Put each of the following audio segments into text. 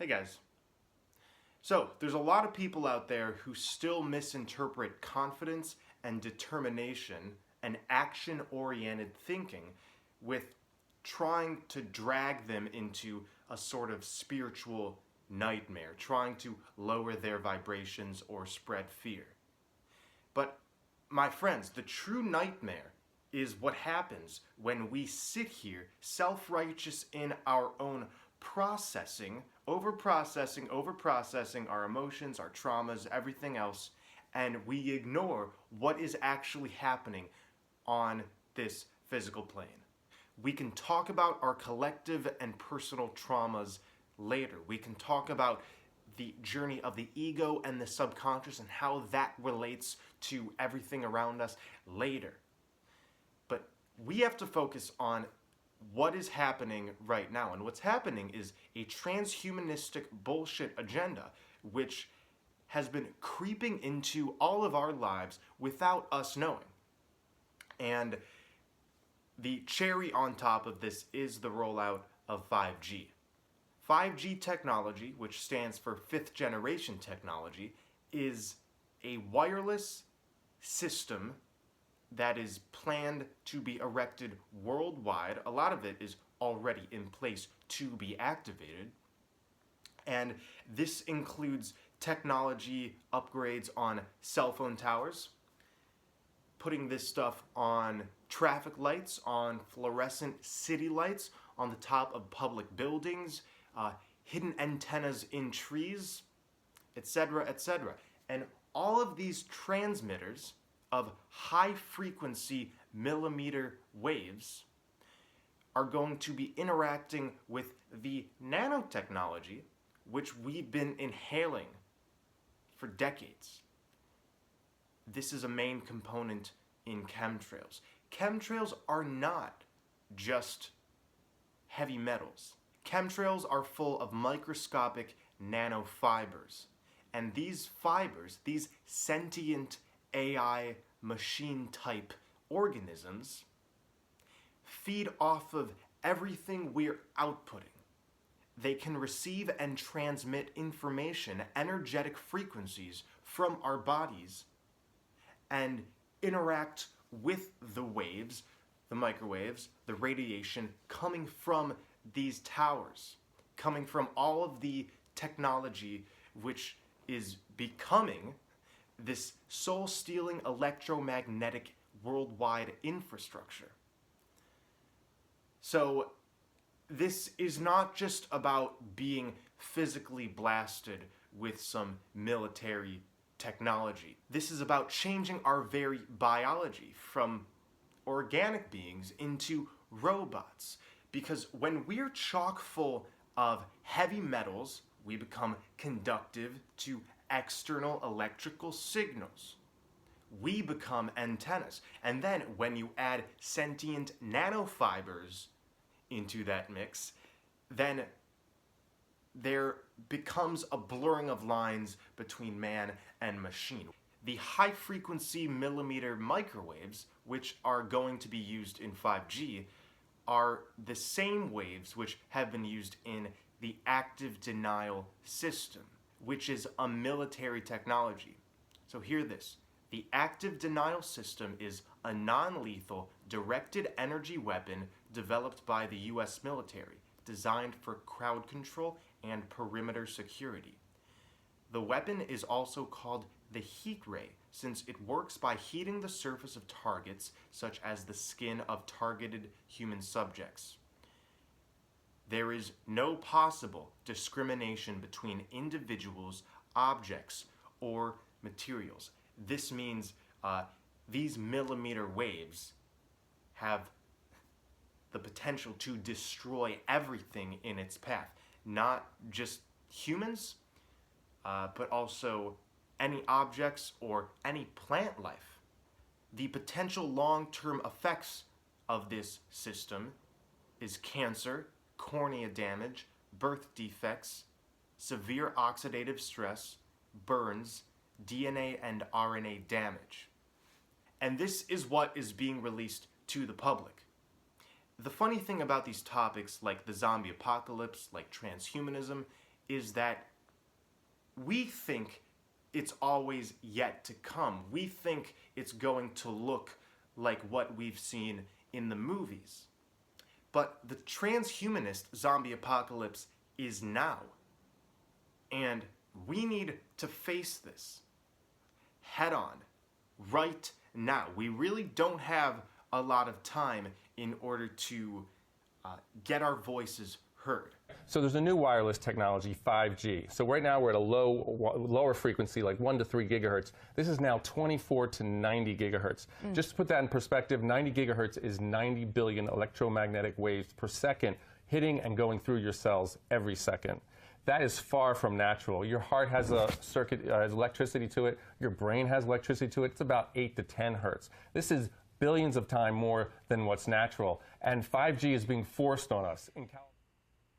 Hey guys. So, there's a lot of people out there who still misinterpret confidence and determination and action-oriented thinking with trying to drag them into a sort of spiritual nightmare, trying to lower their vibrations or spread fear. But my friends, the true nightmare is what happens when we sit here self-righteous in our own processing, over processing our emotions, our traumas, everything else, and we ignore what is actually happening on this physical plane. We can talk about our collective and personal traumas later. We can talk about the journey of the ego and the subconscious and how that relates to everything around us later. But we have to focus on what is happening right now. And what's happening is a transhumanistic bullshit agenda which has been creeping into all of our lives without us knowing. And the cherry on top of this is the rollout of 5G. 5G technology, which stands for fifth generation technology, is a wireless system that is planned to be erected worldwide. A lot of it is already in place to be activated. And this includes technology upgrades on cell phone towers, putting this stuff on traffic lights, on fluorescent city lights, on the top of public buildings, hidden antennas in trees, etc., etc. And all of these transmitters of high-frequency millimeter waves are going to be interacting with the nanotechnology which we've been inhaling for decades. This is a main component in chemtrails. Chemtrails are not just heavy metals. Chemtrails are full of microscopic nanofibers. And these fibers, these sentient AI machine type organisms, feed off of everything we're outputting. They can receive and transmit information, energetic frequencies from our bodies, and interact with the waves, the microwaves, the radiation coming from these towers, coming from all of the technology which is becoming this soul-stealing electromagnetic worldwide infrastructure. So this is not just about being physically blasted with some military technology. This is about changing our very biology from organic beings into robots. Because when we're chock full of heavy metals, we become conductive to external electrical signals. We become antennas. And then when you add sentient nanofibers into that mix, then there becomes a blurring of lines between man and machine. The high-frequency millimeter microwaves, which are going to be used in 5G, are the same waves which have been used in the active denial system, which is a military technology. So hear this. The active denial system is a non-lethal, directed energy weapon developed by the US military, designed for crowd control and perimeter security. The weapon is also called the heat ray, since it works by heating the surface of targets, such as the skin of targeted human subjects. There is no possible discrimination between individuals, objects, or materials. This means these millimeter waves have the potential to destroy everything in its path. Not just humans, but also any objects or any plant life. The potential long-term effects of this system is cancer, cornea damage, birth defects, severe oxidative stress, burns, DNA and RNA damage. And this is what is being released to the public. The funny thing about these topics, like the zombie apocalypse, like transhumanism, is that we think it's always yet to come. We think it's going to look like what we've seen in the movies. But the transhumanist zombie apocalypse is now. And we need to face this head on, right now. We really don't have a lot of time in order to get our voices heard. So there's a new wireless technology, 5G. So right now we're at a lower frequency, like 1 to 3 gigahertz. This is now 24 to 90 gigahertz. Just to put that in perspective, 90 gigahertz is 90 billion electromagnetic waves per second hitting and going through your cells every second. That is far from natural. Your heart has a circuit, has electricity to it. Your brain has electricity to it. It's about 8 to 10 hertz. This is billions of times more than what's natural. And 5G is being forced on us.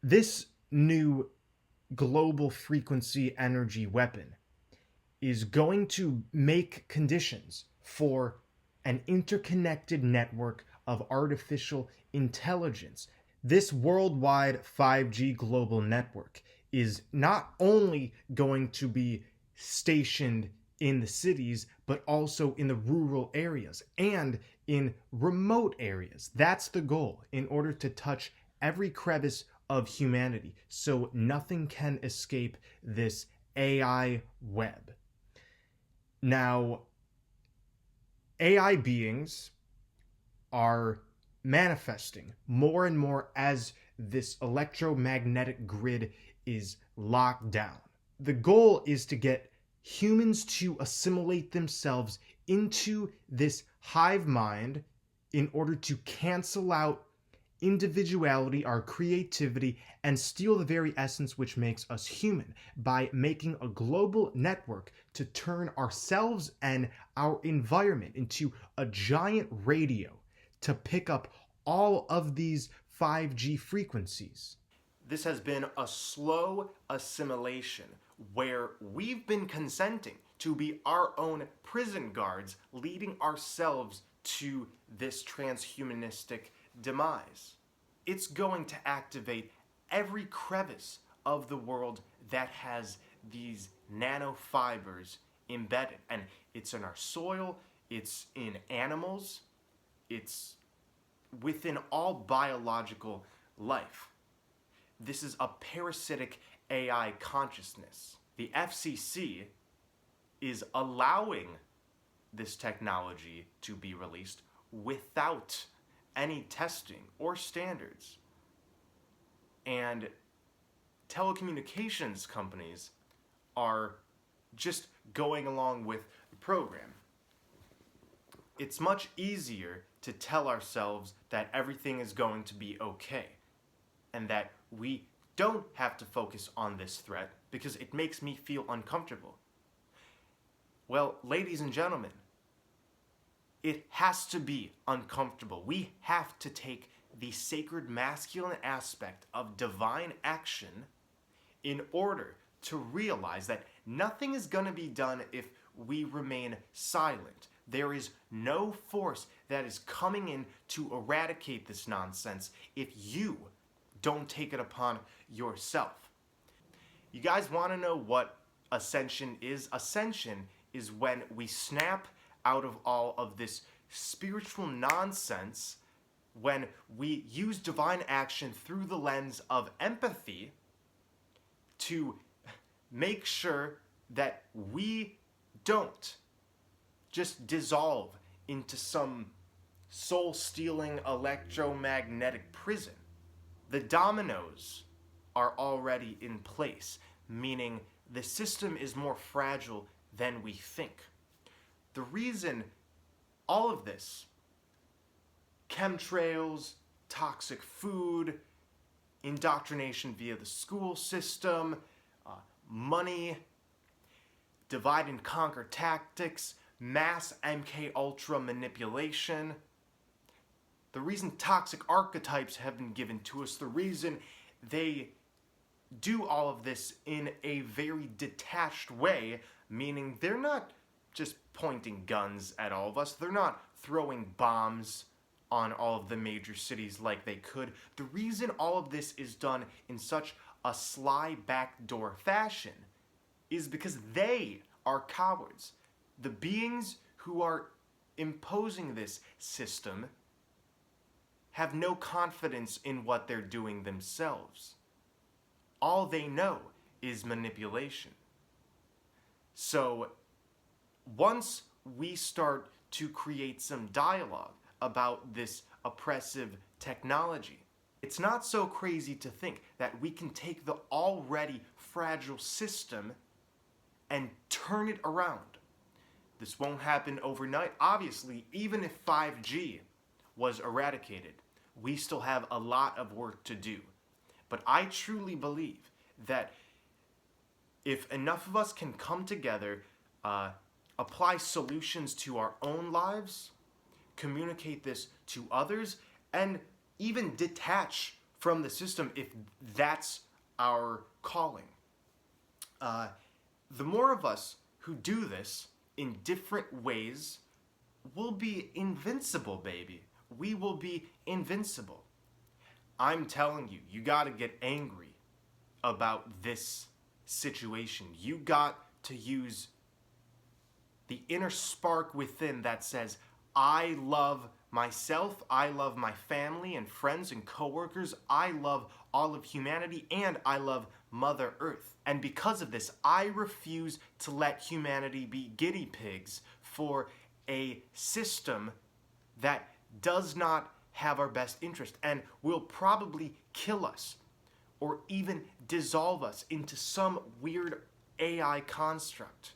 This new global frequency energy weapon is going to make conditions for an interconnected network of artificial intelligence. This worldwide 5G global network is not only going to be stationed in the cities, but also in the rural areas and in remote areas. That's the goal, in order to touch every crevice of humanity, so nothing can escape this AI web. Now, AI beings are manifesting more and more as this electromagnetic grid is locked down. The goal is to get humans to assimilate themselves into this hive mind in order to cancel out individuality, our creativity, and steal the very essence which makes us human by making a global network to turn ourselves and our environment into a giant radio to pick up all of these 5G frequencies. This has been a slow assimilation where we've been consenting to be our own prison guards, leading ourselves to this transhumanistic demise. It's going to activate every crevice of the world that has these nanofibers embedded. And it's in our soil, it's in animals, it's within all biological life. This is a parasitic AI consciousness. The FCC is allowing this technology to be released without any testing or standards. And telecommunications companies are just going along with the program. It's much easier to tell ourselves that everything is going to be okay and that we don't have to focus on this threat because it makes me feel uncomfortable. Well, ladies and gentlemen, it has to be uncomfortable. We have to take the sacred masculine aspect of divine action in order to realize that nothing is going to be done if we remain silent. There is no force that is coming in to eradicate this nonsense if you don't take it upon yourself. You guys want to know what ascension is? Ascension is when we snap out of all of this spiritual nonsense, when we use divine action through the lens of empathy to make sure that we don't just dissolve into some soul-stealing electromagnetic prison. The dominoes are already in place, meaning the system is more fragile than we think. The reason all of this, chemtrails, toxic food, indoctrination via the school system, money, divide and conquer tactics, mass MK Ultra manipulation, the reason toxic archetypes have been given to us, the reason they do all of this in a very detached way, meaning they're not just pointing guns at all of us, they're not throwing bombs on all of the major cities like they could. The reason all of this is done in such a sly backdoor fashion is because they are cowards. The beings who are imposing this system have no confidence in what they're doing themselves. All they know is manipulation. So once we start to create some dialogue about this oppressive technology, it's not so crazy to think that we can take the already fragile system and turn it around. This won't happen overnight. Obviously, even if 5G was eradicated, we still have a lot of work to do. But I truly believe that if enough of us can come together, apply solutions to our own lives, communicate this to others, and even detach from the system if that's our calling. The more of us who do this in different ways, we'll be invincible, baby. We will be invincible. I'm telling you, you gotta get angry about this situation. You got to use the inner spark within that says, I love myself, I love my family and friends and coworkers, I love all of humanity, and I love Mother Earth. And because of this, I refuse to let humanity be guinea pigs for a system that does not have our best interest and will probably kill us or even dissolve us into some weird AI construct.